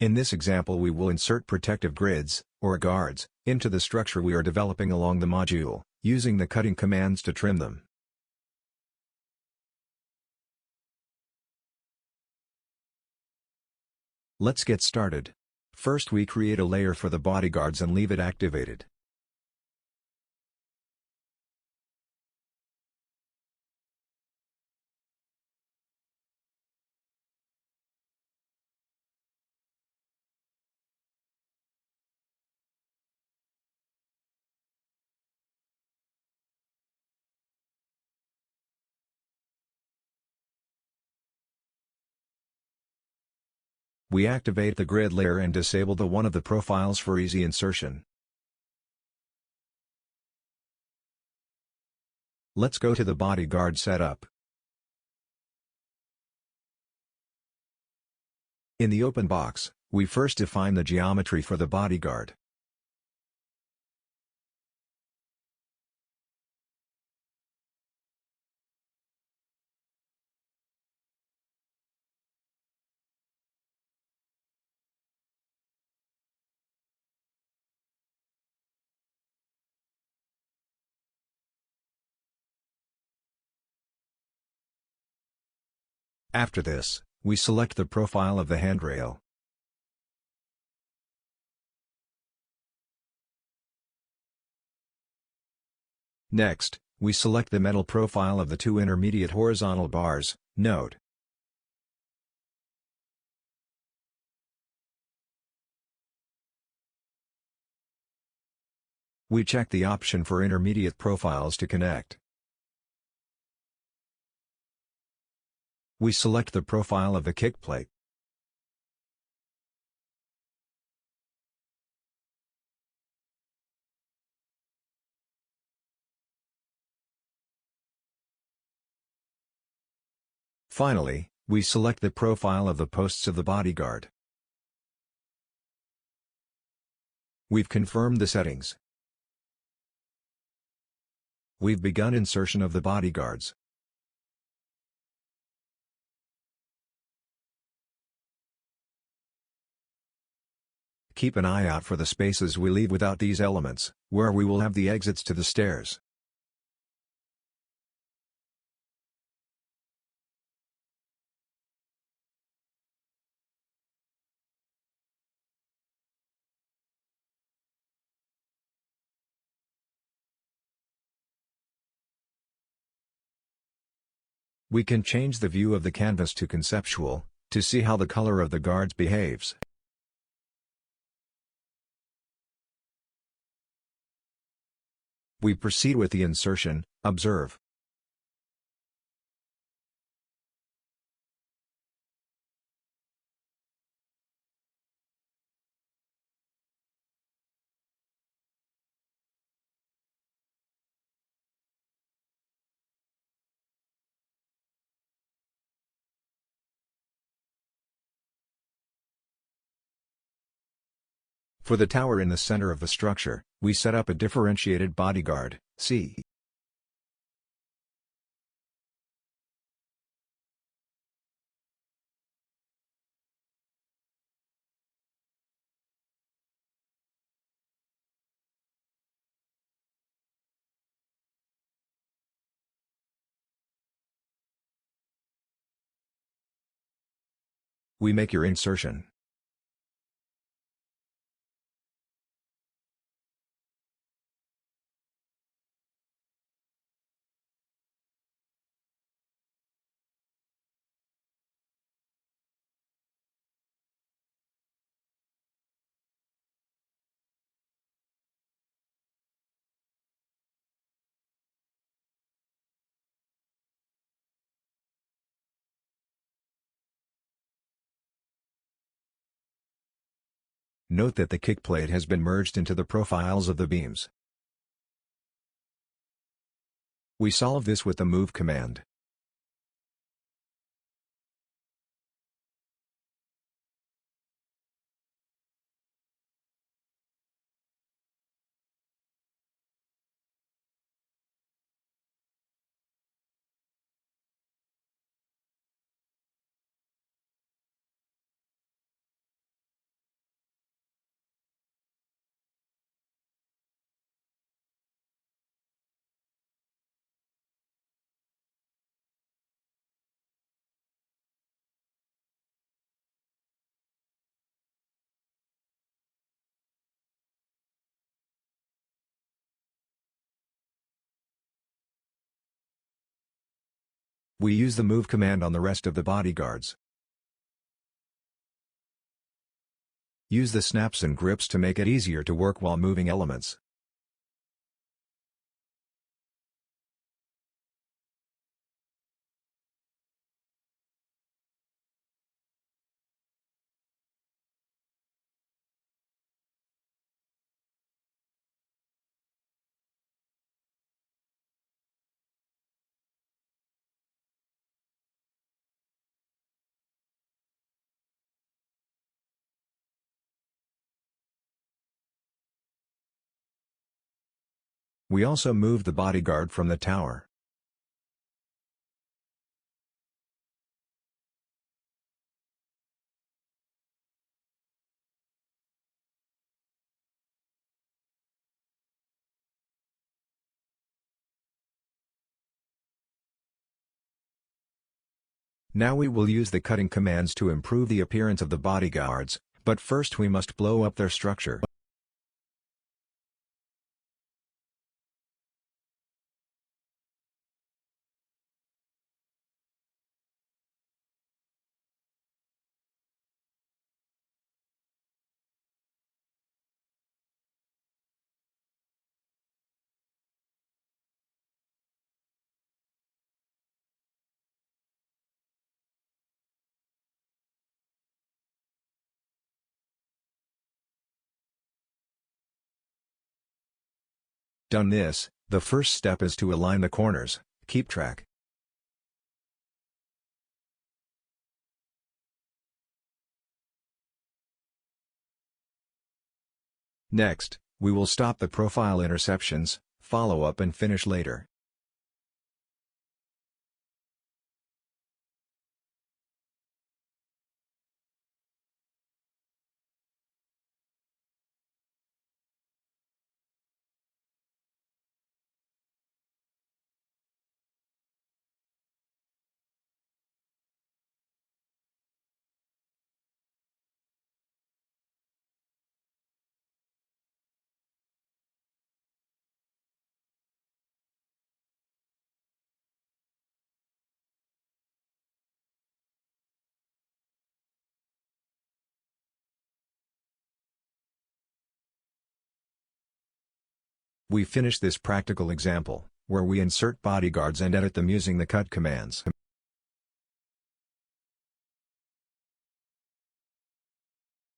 In this example we will insert protective grids, or guards, into the structure we are developing along the module, using the cutting commands to trim them. Let's get started. First we create a layer for the bodyguards and leave it activated. We activate the grid layer and disable the one of the profiles for easy insertion. Let's go to the bodyguard setup. In the open box, we first define the geometry for the bodyguard. After this, we select the profile of the handrail. Next, we select the metal profile of the two intermediate horizontal bars. Note: we check the option for intermediate profiles to connect. We select the profile of the kick plate. Finally, we select the profile of the posts of the bodyguard. We've confirmed the settings. We've begun insertion of the bodyguards. Keep an eye out for the spaces we leave without these elements, where we will have the exits to the stairs. We can change the view of the canvas to conceptual, to see how the color of the guards behaves. We proceed with the insertion. Observe. For the tower in the center of the structure, we set up a differentiated bodyguard, C. We make your insertion. Note that the kick plate has been merged into the profiles of the beams. We solve this with the move command. We use the move command on the rest of the bodyguards. Use the snaps and grips to make it easier to work while moving elements. We also moved the bodyguard from the tower. Now we will use the cutting commands to improve the appearance of the bodyguards, but first we must blow up their structure. Done this, the first step is to align the corners, keep track. Next, we will stop the profile interceptions, follow up and finish later. We finish this practical example, where we insert bodyguards and edit them using the cut commands.